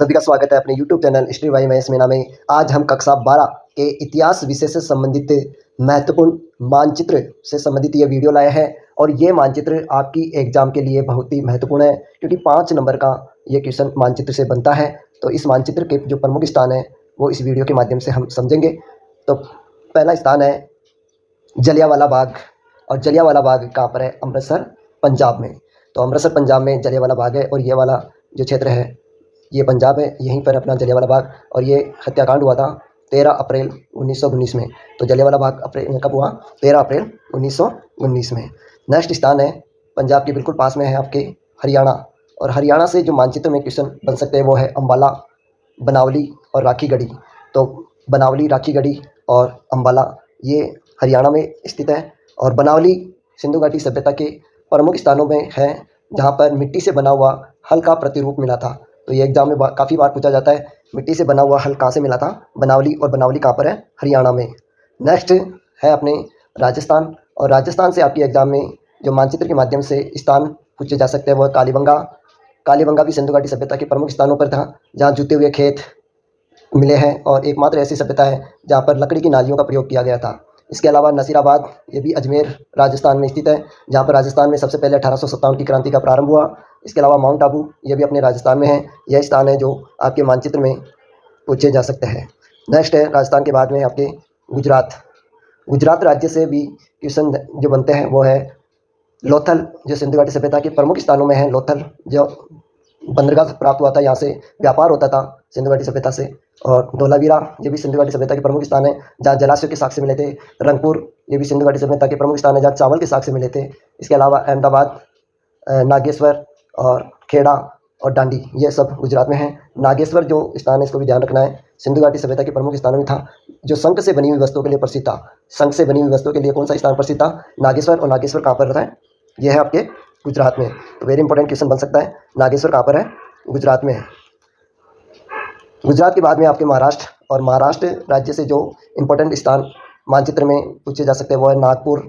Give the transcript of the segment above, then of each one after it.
सभी का स्वागत है अपने YouTube channel history by Mahesh Meena में। आज हम कक्षा 12 के इतिहास विषय से संबंधित महत्वपूर्ण मानचित्र से संबंधित ये वीडियो लाए हैं और ये मानचित्र आपकी एग्जाम के लिए बहुत ही महत्वपूर्ण है क्योंकि 5 नंबर का ये क्वेश्चन मानचित्र से बनता है। तो इस मानचित्र के जो प्रमुख स्थान है वो इस वीडियो के माध्यम से हम समझेंगे। तो पहला स्थान है जलियांवाला बाग, और जलियांवाला बाग कहाँ पर है? अमृतसर, पंजाब में। तो अमृतसर पंजाब में जलियांवाला बाग है और ये वाला जो क्षेत्र है ये पंजाब है। यहीं पर अपना जलियांवाला बाग, और ये हत्याकांड हुआ था 13 अप्रैल 1919 में। तो जलियांवाला बाग कब हुआ? 13 अप्रैल 1919 में। नेक्स्ट स्थान है पंजाब के बिल्कुल पास में है आपके हरियाणा, और हरियाणा से जो मानचित्र में क्वेश्चन बन सकते हैं वो है अम्बाला, बनावली और राखीगढ़ी। तो बनावली, राखीगढ़ी और अम्बाला ये हरियाणा में स्थित है, और बनावली सिंधु घाटी सभ्यता के प्रमुख स्थानों में है जहाँ पर मिट्टी से बना हुआ हल का प्रतिरूप मिला था। तो ये एग्जाम में काफ़ी बार पूछा जाता है, मिट्टी से बना हुआ हल कहाँ से मिला था? बनावली, और बनावली कहाँ पर है? हरियाणा में। नेक्स्ट है अपने राजस्थान, और राजस्थान से आपकी एग्जाम में जो मानचित्र के माध्यम से स्थान पूछे जा सकते हैं वो है कालीबंगा। कालीबंगा भी सिंधु घाटी सभ्यता के प्रमुख स्थानों पर था जहाँ जूते हुए खेत मिले हैं, और एकमात्र ऐसी सभ्यता है जहाँ पर लकड़ी की नालियों का प्रयोग किया गया था। इसके अलावा नसीराबाद, ये भी अजमेर राजस्थान में स्थित है, जहाँ पर राजस्थान में सबसे पहले 1857 की क्रांति का प्रारंभ हुआ। इसके अलावा माउंट आबू, ये भी अपने राजस्थान में है। यह स्थान है जो आपके मानचित्र में पूछे जा सकते हैं। नेक्स्ट है राजस्थान के बाद में आपके गुजरात। गुजरात राज्य से भी क्वेश्चन जो बनते हैं वो है लोथल, जो सिंधु घाटी सभ्यता के प्रमुख स्थानों में है। लोथल जो बंदरगाह प्राप्त हुआ था, यहाँ से व्यापार होता था सिंधु घाटी सभ्यता से। और धोलावीरा, ये भी सिंधु घाटी सभ्यता के प्रमुख स्थान है जहाँ जलाशयों के साक्ष्य मिले थे। रंगपुर, ये भी सिंधु घाटी सभ्यता के प्रमुख स्थान है जहाँ चावल के साक्ष्य मिले थे। इसके अलावा अहमदाबाद, नागेश्वर और खेड़ा और डांडी, ये सब गुजरात में है। नागेश्वर जो स्थान है इसको भी ध्यान रखना है, सिंधु घाटी सभ्यता के प्रमुख स्थानों में था, जो शंख से बनी हुई वस्तुओं के लिए प्रसिद्ध था। शंख से बनी हुई वस्तुओं के लिए कौन सा स्थान प्रसिद्ध था? नागेश्वर। और नागेश्वर कहाँ पर रहता है? यह है आपके गुजरात में। तो वेरी इंपॉर्टेंट क्वेश्चन बन सकता है, नागेश्वर कहाँ पर है? गुजरात में है। गुजरात के बाद में आपके महाराष्ट्र, और महाराष्ट्र राज्य से जो इम्पोर्टेंट स्थान मानचित्र में पूछे जा सकते हैं वो है नागपुर,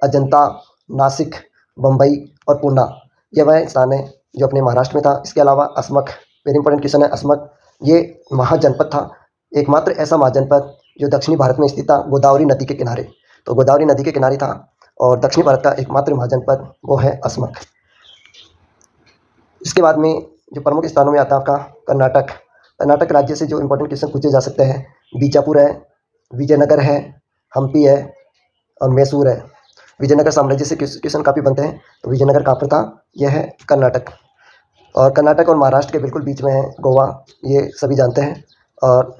अजंता, नासिक, बम्बई और पूना। यह वह स्थान है जो अपने महाराष्ट्र में था। इसके अलावा असमक, वेरी इंपॉर्टेंट क्वेश्चन है असमक। ये महाजनपद था, एकमात्र ऐसा महाजनपद जो दक्षिणी भारत में स्थित था, गोदावरी नदी के किनारे। तो गोदावरी नदी के किनारे था, और दक्षिणी भारत का एकमात्र महाजनपद वो है असमक। इसके बाद में जो प्रमुख स्थानों में आता है आपका कर्नाटक। कर्नाटक राज्य से जो इम्पोर्टेंट क्वेश्चन पूछे जा सकते हैं, बीजापुर है, विजयनगर है, हम्पी है और मैसूर है। विजयनगर साम्राज्य से क्वेश्चन काफ़ी बनते हैं। तो विजयनगर कहाँ पर था? यह है कर्नाटक। और कर्नाटक और महाराष्ट्र के बिल्कुल बीच में है गोवा, ये सभी जानते हैं। और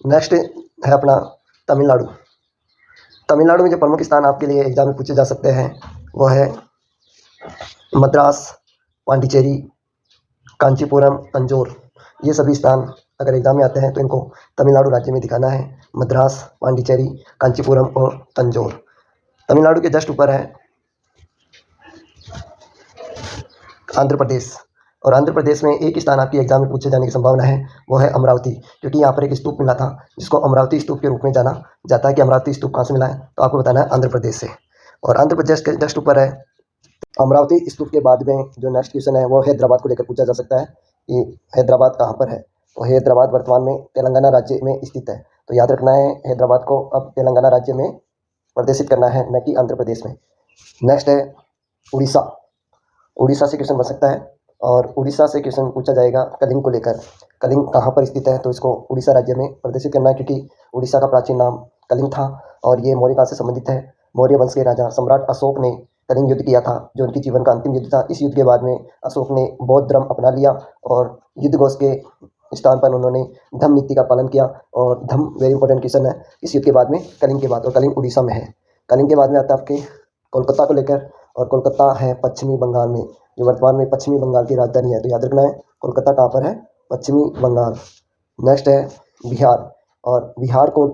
नेक्स्ट है अपना तमिलनाडु। तमिलनाडु में जो प्रमुख स्थान आपके लिए एग्जाम में पूछे जा सकते हैं वो है मद्रास, पांडिचेरी, कांचीपुरम, तंजौर। ये सभी स्थान अगर एग्जाम में आते हैं तो इनको तमिलनाडु राज्य में दिखाना है, मद्रास, पांडिचेरी, कांचीपुरम और तंजौर। तमिलनाडु के जस्ट ऊपर है आंध्र प्रदेश, और आंध्र प्रदेश में एक स्थान आपकी एग्जाम में पूछे जाने की संभावना है वो है अमरावती, क्योंकि यहाँ पर एक स्तूप मिला था जिसको अमरावती स्तूप के रूप में जाना जाता है। कि अमरावती स्तूप कहाँ से मिला है? तो आपको बताना है आंध्र प्रदेश से। और आंध्र प्रदेश के जस्ट ऊपर है अमरावती स्तूप के बाद में जो नेक्स्ट क्वेश्चन है वो हैदराबाद को लेकर पूछा जा सकता है कि हैदराबाद कहाँ पर है? तो हैदराबाद वर्तमान में तेलंगाना राज्य में स्थित है। तो याद रखना है हैदराबाद को अब तेलंगाना राज्य में प्रदर्शित करना है, न कि आंध्र प्रदेश में। नेक्स्ट है उड़ीसा। उड़ीसा से क्वेश्चन बन सकता है, और उड़ीसा से क्वेश्चन पूछा जाएगा कलिंग को लेकर। कलिंग कहाँ पर स्थित है? तो इसको उड़ीसा राज्य में प्रदर्शित करना है, क्योंकि उड़ीसा का प्राचीन नाम कलिंग था, और ये मौर्य काल से संबंधित है। मौर्य वंश के राजा सम्राट अशोक ने कलिंग युद्ध किया था, जो उनके जीवन का अंतिम युद्ध था। इस युद्ध के बाद में अशोक ने बौद्ध धर्म अपना लिया, और युद्ध घोष के स्थान पर उन्होंने धम्म नीति का पालन किया। और धम्म वेरी इंपॉर्टेंट क्वेश्चन है इस युद्ध के बाद में, कलिंग के बाद, और कलिंग उड़ीसा में है। कलिंग के बाद में आता है आपके कोलकाता को लेकर, और कोलकाता है पश्चिमी बंगाल में, जो वर्तमान में पश्चिमी बंगाल की राजधानी है। तो याद रखना है कोलकाता कहाँ पर है? पश्चिमी बंगाल। नेक्स्ट है बिहार, और बिहार को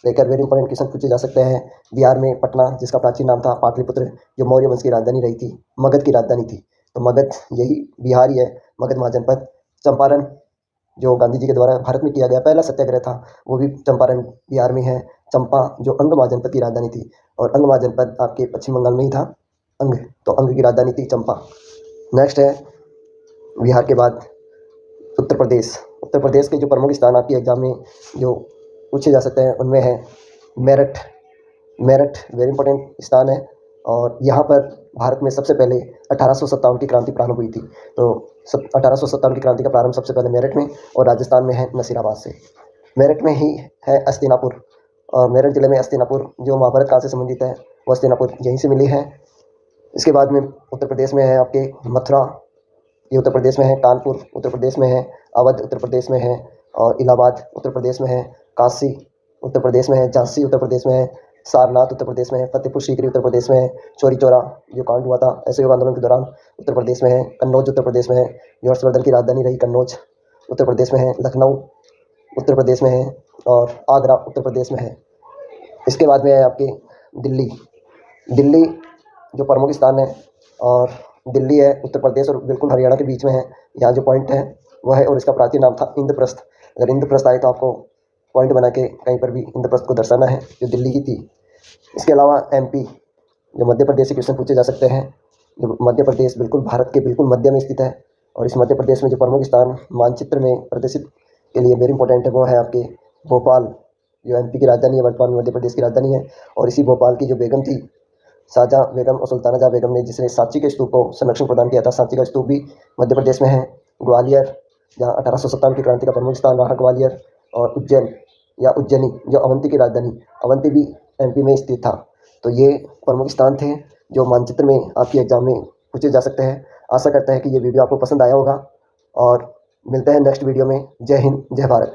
लेकर वेरी इंपॉर्टेंट क्वेश्चन पूछे जा सकते हैं। बिहार में पटना, जिसका प्राचीन नाम था पाटलिपुत्र, जो मौर्य वंश की राजधानी रही थी, मगध की राजधानी थी। तो मगध यही बिहार ही है, मगध महाजनपद। चंपारण, जो गांधी जी के द्वारा भारत में किया गया पहला सत्याग्रह था, वो भी चंपारण बिहार में है। चंपा जो अंग महाजनपद की राजधानी थी, और अंग महाजनपद आपके पश्चिम बंगाल में ही था, अंग, तो अंग की राजधानी थी चंपा। नेक्स्ट है बिहार के बाद उत्तर प्रदेश। उत्तर प्रदेश के जो प्रमुख स्थान आपके एग्जाम में जो पूछे जा सकते हैं उनमें है मेरठ। मेरठ वेरी इंपॉर्टेंट स्थान है और यहाँ पर भारत में सबसे पहले 1857 की क्रांति प्रारंभ हुई थी। तो 1857 की क्रांति का प्रारंभ सबसे पहले मेरठ में और राजस्थान में है नसीराबाद से। मेरठ में ही है हस्तिनापुर और मेरठ जिले में हस्तिनापुर जो महाभारत काल से संबंधित है वो हस्तिनापुर यहीं से मिली है। इसके बाद में उत्तर प्रदेश में है आपके मथुरा, ये उत्तर प्रदेश में है। कानपुर उत्तर प्रदेश में है। अवध उत्तर प्रदेश में है और इलाहाबाद उत्तर प्रदेश में है। काशी उत्तर प्रदेश में है। झांसी उत्तर प्रदेश में है। सारनाथ उत्तर प्रदेश में है। फतेहपुर सीकरी उत्तर प्रदेश में है। चौरी चौरा जो कांड हुआ था असहयोग आंदोलन के दौरान उत्तर प्रदेश में है। कन्नौज उत्तर प्रदेश में है, जो हर्षवर्धन की राजधानी रही कन्नौज उत्तर प्रदेश में है। लखनऊ उत्तर प्रदेश में है और आगरा उत्तर प्रदेश में है। इसके बाद में है आपके दिल्ली। दिल्ली जो प्रमुख स्थान है और दिल्ली है उत्तर प्रदेश और बिल्कुल हरियाणा के बीच में है। यहाँ जो पॉइंट है वह है और इसका प्राचीन नाम था इंद्रप्रस्थ। अगर इंद्रप्रस्थ आए तो आपको पॉइंट बना के कहीं पर भी इंद्रप्रस्थ को दर्शाना है जो दिल्ली की थी। इसके अलावा एमपी जो मध्य प्रदेश से क्वेश्चन पूछे जा सकते हैं। जो मध्य प्रदेश बिल्कुल भारत के बिल्कुल मध्य में स्थित है और इस मध्य प्रदेश में जो प्रमुख स्थान मानचित्र में प्रदर्शित के लिए वेरी इंपॉर्टेंट है वो है आपके भोपाल, जो एमपी की राजधानी है, वर्तमान में मध्य प्रदेश की राजधानी है। और इसी भोपाल की जो बेगम थी शाहजहाँ बेगम और सुल्ताना जहाँ बेगम ने जिसने सांची के स्तूप को संरक्षण प्रदान किया था, सांची का स्तूप भी मध्य प्रदेश में है। ग्वालियर जहाँ 1857 की क्रांति का प्रमुख स्थान रहा ग्वालियर, और उज्जैन या उज्जैनी जो अवंती की राजधानी, अवंती भी एमपी में स्थित था। तो ये प्रमुख स्थान थे जो मानचित्र में आपके एग्जाम में पूछे जा सकते हैं। आशा करते हैं कि ये वीडियो आपको पसंद आया होगा और मिलते हैं नेक्स्ट वीडियो में। जय हिंद, जय भारत।